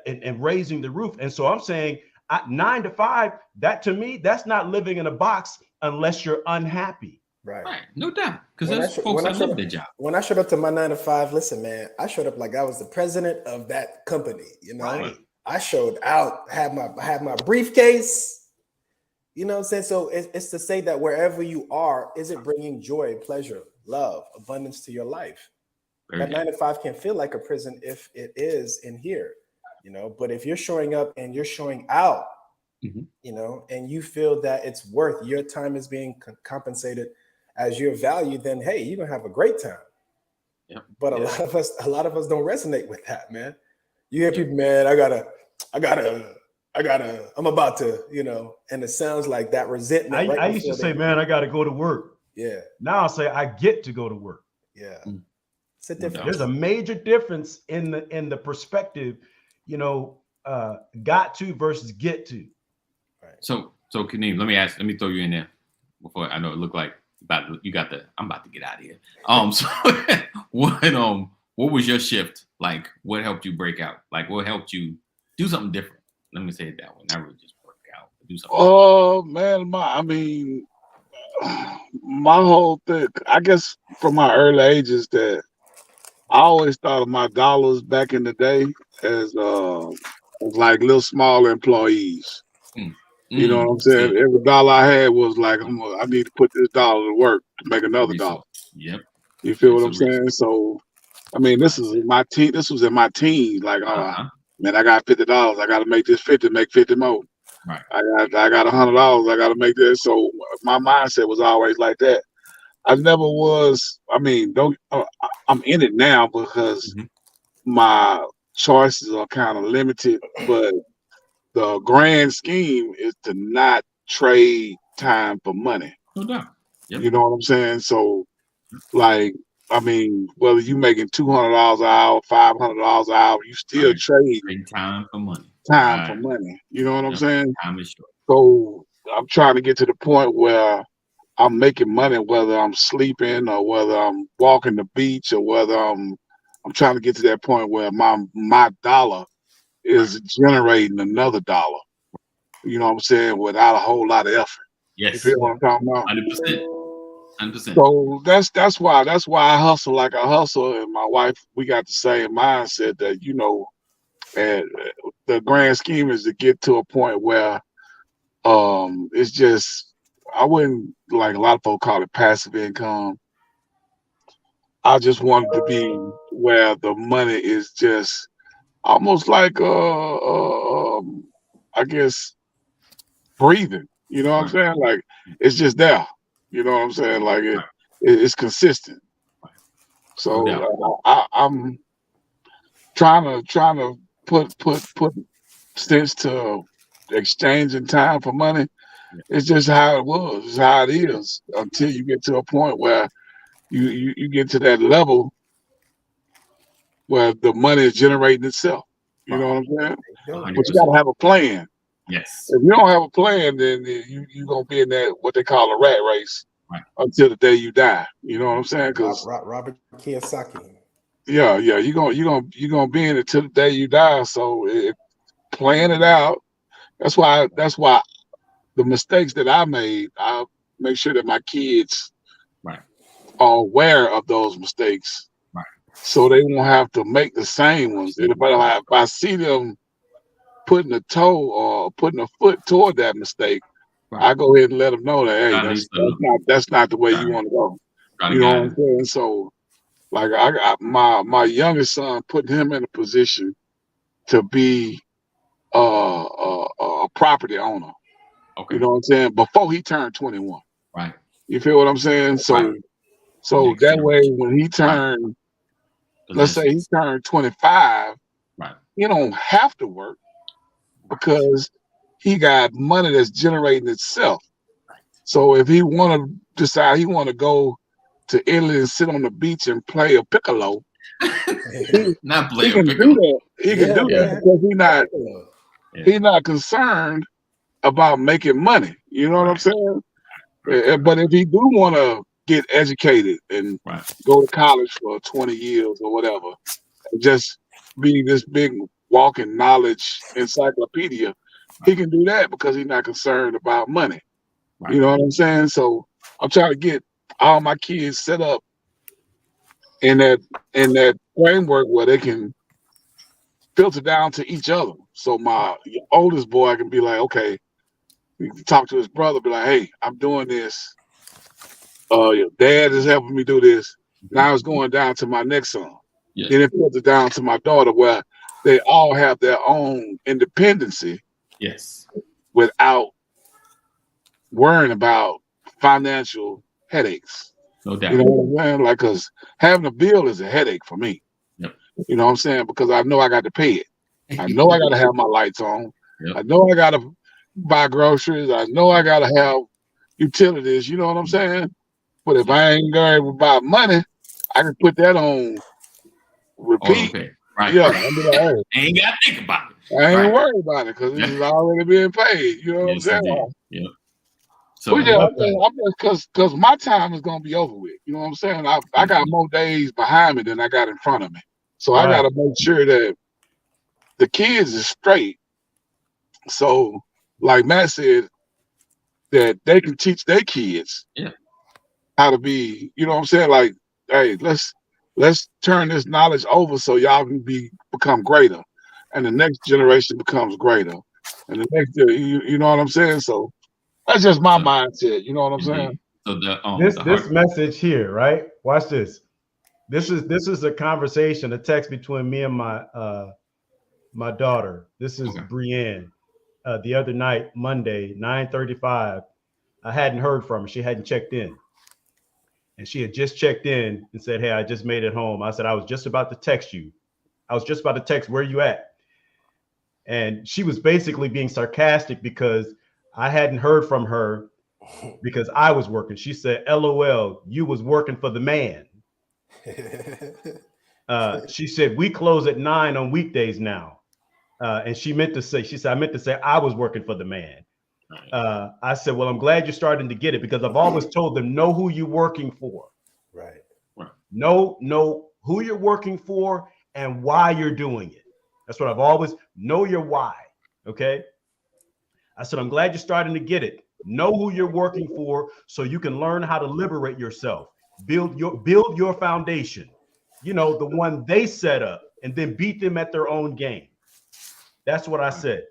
and raising the roof. And so I'm saying 9-to-5, that to me, that's not living in a box unless you're unhappy. Right. No doubt. Because there's folks that love their job. When I showed up to my 9-to-5, listen, man, I showed up like I was the president of that company. Right. I showed out, had my briefcase. You know what I'm saying? So it's to say that wherever you are, is it bringing joy, pleasure, love, abundance to your life. Very That 9 to 5 can feel like a prison if it is in here, but if you're showing up and you're showing out, and you feel that it's worth your time is being compensated as your value, then hey, you're gonna have a great time. Yep. But a lot of us don't resonate with that, man. You hear people, man, I'm about to, and it sounds like that resentment. I used to say, man, I got to go to work. Yeah. Now I say I get to go to work. Yeah. It's a difference. There's a major difference in the perspective, got to versus get to. Right. So Kaneem, let me throw you in there before I know it looked like I'm about to get out of here. So what was your shift like? What helped you break out? Like what helped you do something different? Let me say it that way. Not really just work out, but do something. Oh man, my whole thing, I guess from my early ages, that I always thought of my dollars back in the day as like little small employees. You know what I'm saying? Every dollar I had was like, I need to put this dollar to work to make another dollar. Yep. You feel what I'm saying? So, this was in my teens. Like, man, I got $50. I got to make this 50, make 50 more. Right. I got $100. I got to make this. So my mindset was always like that. I never was. I'm in it now because my choices are kind of limited, but the grand scheme is to not trade time for money. No doubt. Yep. You know what I'm saying? So, like, whether you making $200 an hour, $500 an hour, you still trade time for money. Time for money. You know what I'm saying? Time is short. So I'm trying to get to the point where I'm making money, whether I'm sleeping or whether I'm walking the beach or whether I'm trying to get to that point where my dollar is generating another dollar. You know what I'm saying? Without a whole lot of effort. Yes. You feel what I'm talking about? 100%. So that's why I hustle like I hustle, and my wife, we got the same mindset that and the grand scheme is to get to a point where it's just, I wouldn't, like a lot of folks call it passive income. I just wanted to be where the money is just almost like I guess breathing. You know what I'm saying? Like it's just there. You know what I'm saying? Like it's consistent. So I'm trying to put sense to exchanging time for money. It's just how it was. It's how it is until you get to a point where you get to that level where the money is generating itself. You know what I'm saying? 100%. But you got to have a plan. Yes. If you don't have a plan, then you're going to be in that, what they call a rat race until the day you die. You know what I'm saying? Because Robert Kiyosaki. Yeah, you're gonna be in it till the day you die. So plan it out. That's why the mistakes that I made, I make sure that my kids are aware of those mistakes, so they won't have to make the same ones. And if I see them putting a toe or putting a foot toward that mistake, I go ahead and let them know that, hey, that's not the way you want to go. You know what I'm saying? So, like, I got my youngest son, putting him in a position to be a property owner. Okay. You know what I'm saying? Before he turned 21. Right. You feel what I'm saying? So that way, when he turned, let's say he turned 25, he don't have to work because he got money that's generating itself. So if he want to decide he want to go to Italy and sit on the beach and play a piccolo, he can do that. He can do that because he's not concerned about making money. You know what I'm saying? But if he do want to get educated and go to college for 20 years or whatever, and just be this big walking knowledge encyclopedia, he can do that because he's not concerned about money. You know what I'm saying? So I'm trying to get all my kids set up in that framework where they can filter down to each other. So my oldest boy can be like, okay, he can talk to his brother, be like, hey, I'm doing this Dad is helping me do this. Now it's going down to my next son. Yeah. Then it filters down to my daughter, where they all have their own independency. Yes. Without worrying about financial headaches. No doubt. You know what I'm saying? Like, because having a bill is a headache for me. Yep. You know what I'm saying? Because I know I got to pay it. I know I got to have my lights on. Yep. I know I got to buy groceries. I know I got to have utilities. You know what I'm saying? But if I ain't going to buy money, I can put that on repeat. Okay. Right. Yeah. I mean, like, hey, ain't got to think about it. I ain't worried about it because it's already being paid. You know what I'm saying? Yeah. So because my time is gonna be over with. You know what I'm saying? I got more days behind me than I got in front of me. So I gotta make sure that the kids is straight. So, like Matt said, that they can teach their kids how to be, you know what I'm saying? Like, hey, let's turn this knowledge over so y'all can become greater. And the next generation becomes greater. And the next you know what I'm saying? So that's just my mindset. You know what I'm saying? So this message here, right? Watch this. This is a conversation, a text between me and my daughter. This is Brienne. The other night, Monday, 9:35. I hadn't heard from her. She hadn't checked in. And she had just checked in and said, hey, I just made it home. I said, I was just about to text you. I was just about to text, where you at? And she was basically being sarcastic because I hadn't heard from her because I was working. She said, LOL, you was working for the man. She said, we close at 9 on weekdays now. And she said, I meant to say I was working for the man. I said, well, I'm glad you're starting to get it because I've always told them, know who you're working for. Right. Know who you're working for and why you're doing it. That's what I've always, know your why. Okay. I said, I'm glad you're starting to get it. Know who you're working for so you can learn how to liberate yourself. Build your foundation, you know, the one they set up, and then beat them at their own game. That's what I said.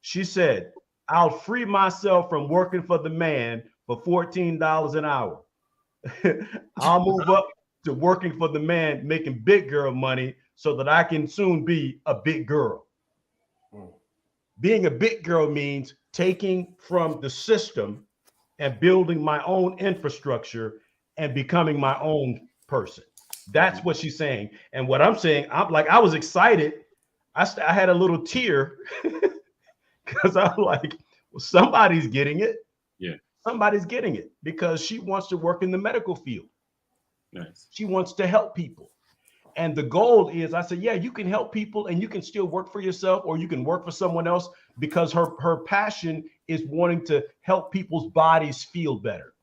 She said, I'll free myself from working for the man for $14 an hour. I'll move up to working for the man, making big girl money so that I can soon be a big girl. Being a big girl means taking from the system and building my own infrastructure and becoming my own person. That's what she's saying. And what I'm saying, I was excited. I had a little tear because I'm like, well, somebody's getting it. Yeah. Somebody's getting it because she wants to work in the medical field. Nice. She wants to help people. And the goal is, I said, yeah, you can help people and you can still work for yourself or you can work for someone else because her passion is wanting to help people's bodies feel better.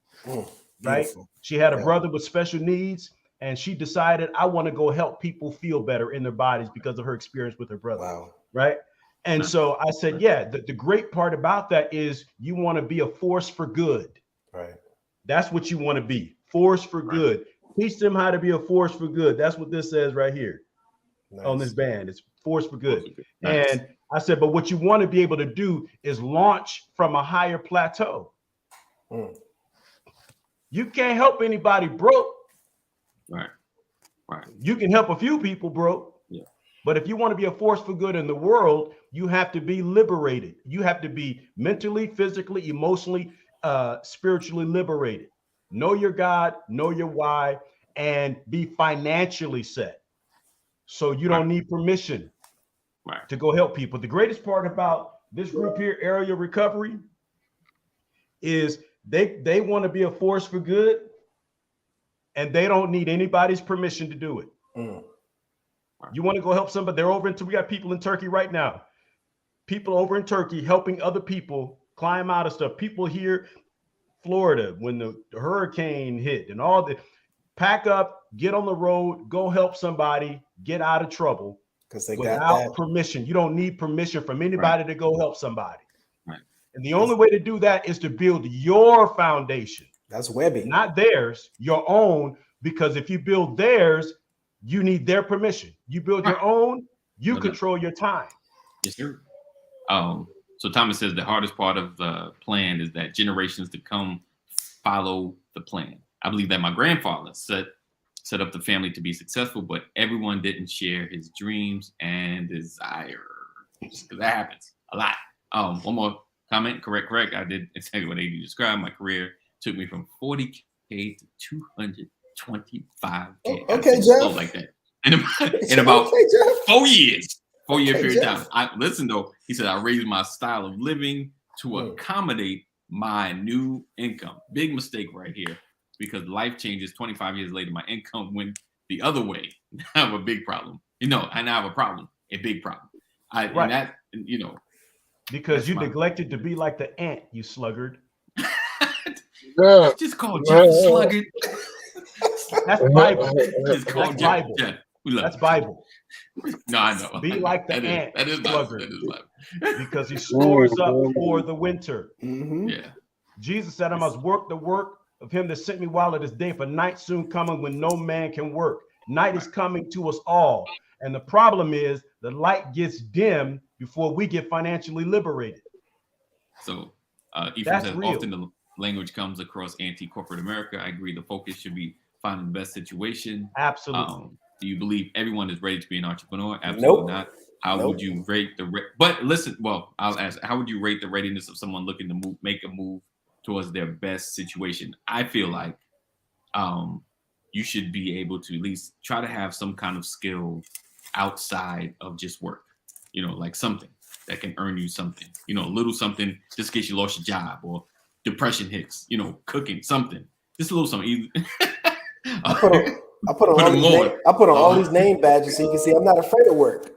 Right? She had a brother with special needs and she decided, I want to go help people feel better in their bodies because of her experience with her brother. Wow. Right? And so I said, yeah, the great part about that is you want to be a force for good. Right. That's what you want to be. Force for good. Teach them how to be a force for good. That's what this says right here on this band. It's force for good. Nice. And I said, but what you want to be able to do is launch from a higher plateau. You can't help anybody broke. Right. You can help a few people broke. Yeah. But if you want to be a force for good in the world, you have to be liberated. You have to be mentally, physically, emotionally, spiritually liberated. Know your God, know your why, and be financially set. So you don't need permission to go help people. The greatest part about this group here, Area Recovery, is they want to be a force for good, and they don't need anybody's permission to do it. You want to go help somebody? They're over we got people in Turkey right now. People over in Turkey helping other people climb out of stuff. People here, Florida, when the hurricane hit and all the pack up, get on the road, go help somebody get out of trouble because they without permission. You don't need permission from anybody to go help somebody. And the only way to do that is to build your foundation. That's Webby, not theirs, your own. Because if you build theirs, you need their permission. You build your own, you control your time. Yes, sir. So Thomas says the hardest part of the plan is that generations to come follow the plan. I believe that my grandfather set up the family to be successful, but everyone didn't share his dreams and desire. Because that happens a lot. One more comment. Correct. I did exactly what AD described. My career took me from 40K to 225K. Okay, Jeff. Like that. In about 4 years. 4-year period of time. Listen though, he said I raised my style of living to accommodate my new income. Big mistake right here, because life changes. 25 years later, my income went the other way. I have a big problem. I now have a problem, a big problem. And that, because you neglected to be like the ant, you sluggard. Just call Jeff sluggard. That's Bible. Just call That's Bible. Jeff. That's Bible. No, I know. Be like the ant, that is sluggard. Bible. Because he stores up for the winter. Mm-hmm. Yeah. Jesus said, I must work the work of him that sent me while it is day, for night soon coming when no man can work. Night is coming to us all. And the problem is the light gets dim before we get financially liberated. So Ephraim says often the language comes across anti-corporate America. I agree. The focus should be finding the best situation. Absolutely. Do you believe everyone is ready to be an entrepreneur? Absolutely not. How would you rate but listen, well, I'll ask, how would you rate the readiness of someone looking to make a move towards their best situation? I feel like you should be able to at least try to have some kind of skill outside of just work, like something that can earn you something, a little something just in case you lost your job or depression hits, cooking something, just a little something. I put on all these name badges so you can see I'm not afraid of work.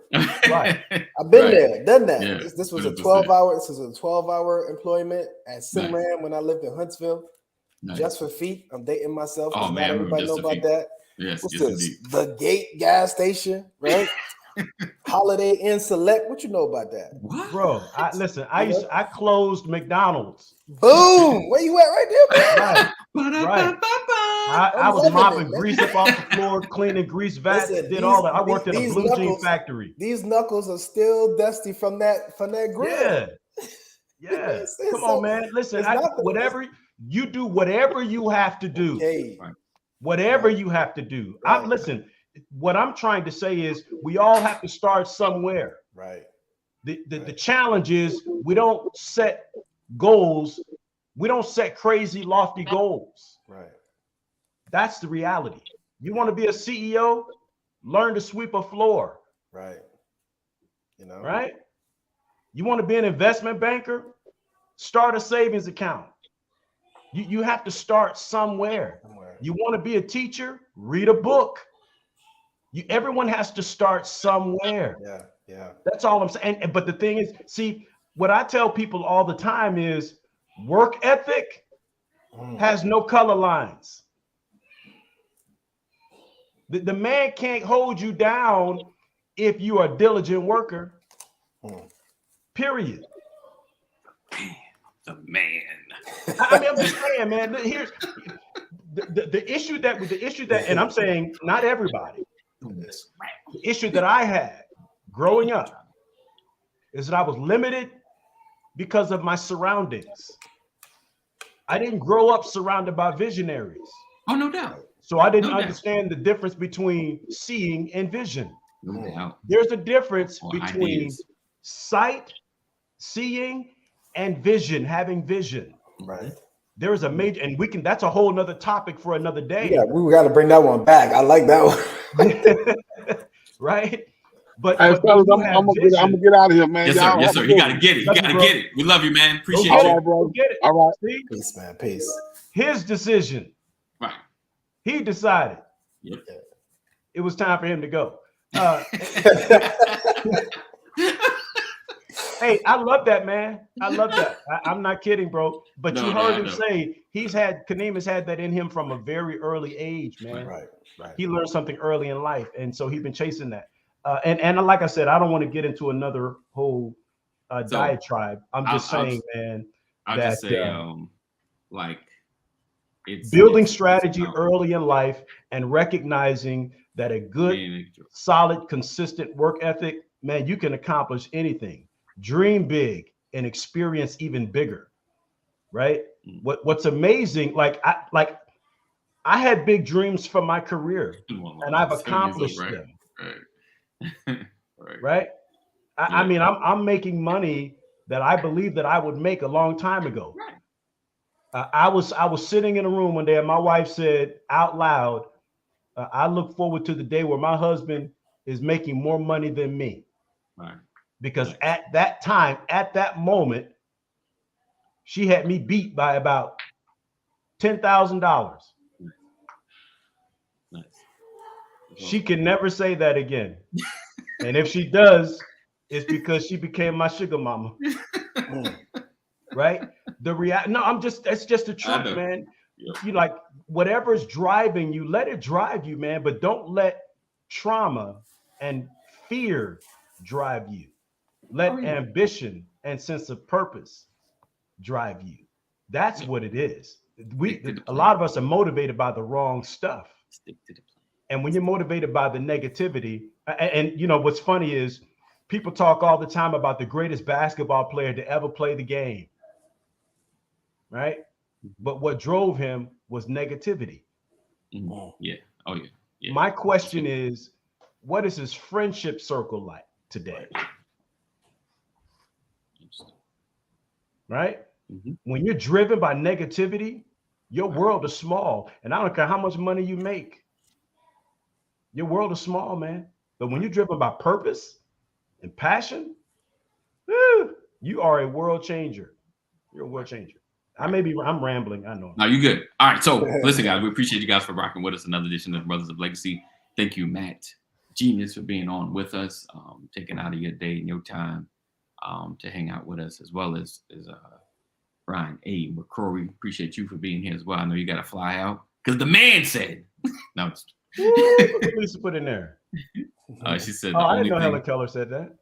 Right. I've been there, done that. Yeah, this was 100%. a 12-hour. This was a 12-hour employment at Simram when I lived in Huntsville. Nice. Just for feet. I'm dating myself. Oh, man, not everybody know about that. Yes, What's yes, this? indeed. The Gate gas station, right? Holiday Inn Select. What you know about that? What? Bro, I closed McDonald's. Boom! Where you at right there, man? Right. I was mopping grease up off the floor, cleaning grease vats, all that. I worked in a blue jean factory. These knuckles are still dusty from that grill. Yeah. Come on, man. Listen, whatever you do, whatever you have to do. Okay. Whatever you have to do. Right. Listen, what I'm trying to say is we all have to start somewhere. Right. The challenge is we don't set goals. We don't set crazy, lofty goals. Right. That's the reality. You want to be a CEO? Learn to sweep a floor. Right. Right? You want to be an investment banker? Start a savings account. You have to start somewhere. You want to be a teacher? Read a book. Everyone has to start somewhere. Yeah. That's all I'm saying. But the thing is, see, what I tell people all the time is work ethic has no color lines. The man can't hold you down if you are a diligent worker. Period. The man. I mean, I'm just saying, man. Here's the issue that, and I'm saying not everybody. The issue that I had growing up is that I was limited because of my surroundings. I didn't grow up surrounded by visionaries. Oh, no doubt. So I didn't understand the difference between seeing and vision. No doubt. There's a difference between ideas. sight, seeing, and vision, having vision. Right. There is a major, and that's a whole nother topic for another day. Yeah, we got to bring that one back. I like that one. Right? But, hey, fellas, I'm gonna get out of here, man. Yes, sir. You gotta get it. You gotta get it. We love you, man. Appreciate you. All right, bro. Get it. All right. See? Peace, man. Peace. His decision. Right. He decided. Yep. It was time for him to go. Hey, I love that, man. I love that. I'm not kidding, bro. But you heard him say Kaneem has had that in him from a very early age, man. Right. He learned something early in life, and so he's been chasing that. And like I said, I don't want to get into another whole diatribe. I'm just saying, man. I'll just say, like, it's building strategy early in life and recognizing that a good, solid, consistent work ethic, man, you can accomplish anything. Dream big and experience even bigger, right? What's amazing, I had big dreams for my career, and I've accomplished them. Right. I mean, I'm making money that I believe that I would make a long time ago. I was sitting in a room one day, and my wife said out loud, "I look forward to the day where my husband is making more money than me." Right. Because at that time, at that moment, she had me beat by about $10,000. Nice. She can never say that again. And if she does, it's because she became my sugar mama. Right? It's just the truth, man. Yep. You like whatever's driving you, let it drive you, man. But don't let trauma and fear drive you. Let ambition and sense of purpose drive you. That's what it is. A lot of us are motivated by the wrong stuff. Stick to the plan. And when you're motivated by the negativity, and you know what's funny is people talk all the time about the greatest basketball player to ever play the game, right? But what drove him was negativity. Mm-hmm. Yeah. Oh yeah. My question is, what is his friendship circle like today? Right? Mm-hmm. When you're driven by negativity, your world is small. And I don't care how much money you make. Your world is small, man. But when you're driven by purpose and passion, you are a world changer. You're a world changer. I'm rambling. I know. No, you're good. All right. So listen, guys, we appreciate you guys for rocking with us. Another edition of the Brothers of Legacy. Thank you, Matt Genius, for being on with us, taking out of your day and your time to hang out with us, as well as Brian A. McCrory. Appreciate you for being here as well. I know you got to fly out because the man said. No, it's what Lisa put in there? She said. I didn't know Helen Keller said that.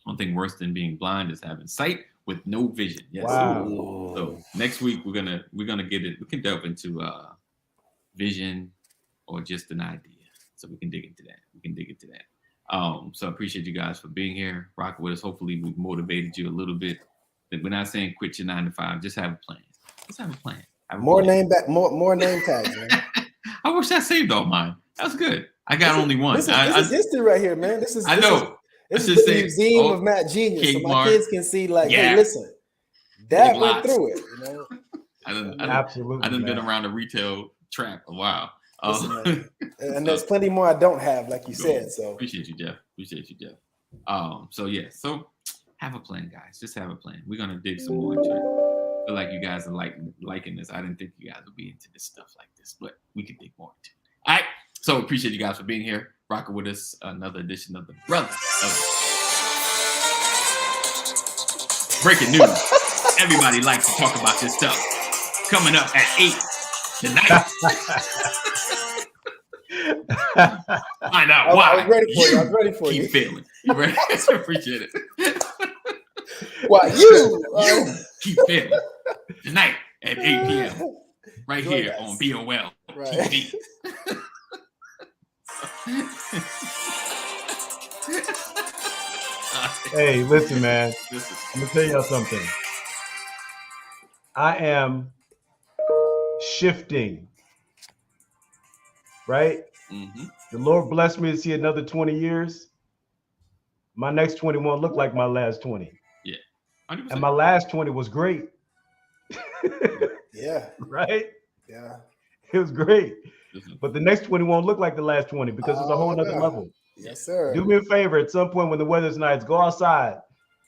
One thing worse than being blind is having sight with no vision. Yes. Wow. So next week we're gonna get it. We can delve into vision or just an idea. So we can dig into that. So I appreciate you guys for being here, rocking with us. Hopefully we've motivated you a little bit. We're not saying quit your 9 to 5. Just have a plan. Just have a plan. More name tags, man. I wish I saved all mine. That's good. I got only one. This is history right here, man. This is the museum of Matt Genius, so my kids can see, like, hey, listen, Dad went through it. You know, Absolutely. I done been around the retail trap a while. Listen, and there's plenty more I don't have, like you said. So appreciate you, Jeff. So have a plan, guys. Just have a plan. We're gonna dig some more into it. I feel like you guys are liking this. I didn't think you guys would be into this stuff like this, but we can dig more into it. All right. So appreciate you guys for being here, rocking with us. Another edition of the Brothers of Breaking News. Everybody likes to talk about this stuff. Coming up at 8 tonight. Find out why. I was ready for you. Keep failing. You ready? Appreciate it. Why you keep failing tonight at 8 p.m. right here on BOL TV. Hey, listen, man. I'm gonna tell y'all something. I am shifting, right? Mm-hmm. The Lord blessed me to see another 20 years. My next 20 won't look like my last 20. Yeah. 100%. And my last 20 was great. Yeah. Right? Yeah. It was great. But the next 20 won't look like the last 20 because it's a whole other level. Yes, sir. Do me a favor at some point when the weather's nice, go outside,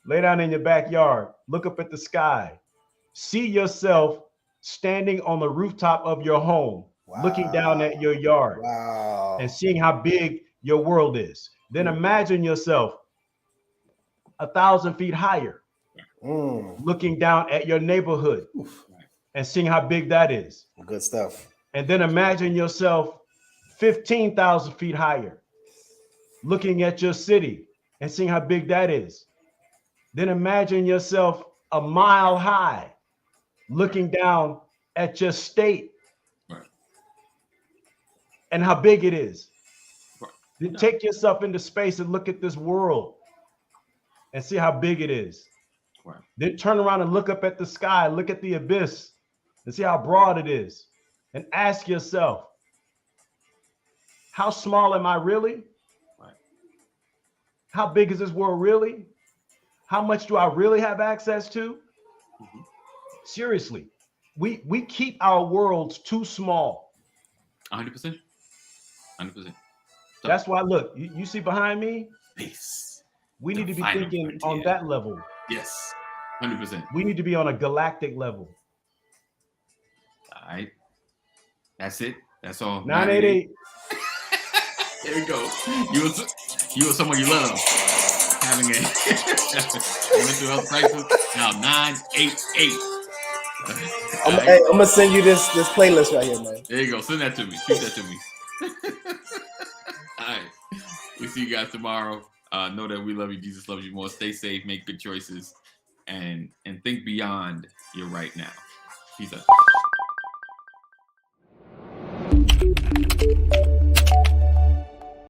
lay down in your backyard, look up at the sky, see yourself standing on the rooftop of your home, looking down at your yard, and seeing how big your world is. Then imagine yourself 1,000 feet higher, looking down at your neighborhood and seeing how big that is. Good stuff. And then imagine yourself 15,000 feet higher, looking at your city and seeing how big that is. Then imagine yourself a mile high, looking down at your state and how big it is. Then take yourself into space and look at this world and see how big it is. Then turn around and look up at the sky, look at the abyss and see how broad it is. And ask yourself, How small am I really? Right. How big is this world really? How much do I really have access to? Mm-hmm. Seriously, we keep our worlds too small. 100%. 100%. That's why, look, you see behind me? Peace. We need to be thinking on that level. Yes, 100%. We need to be on a galactic level. All right. That's it. That's all. 988. There we go. You or someone you love having a mental health crisis. Now 988. Hey, I'm gonna send you this playlist right here, man. There you go. Send that to me. Shoot that to me. All right. We see you guys tomorrow. Know that we love you. Jesus loves you more. Stay safe. Make good choices. And think beyond your right now. Peace out.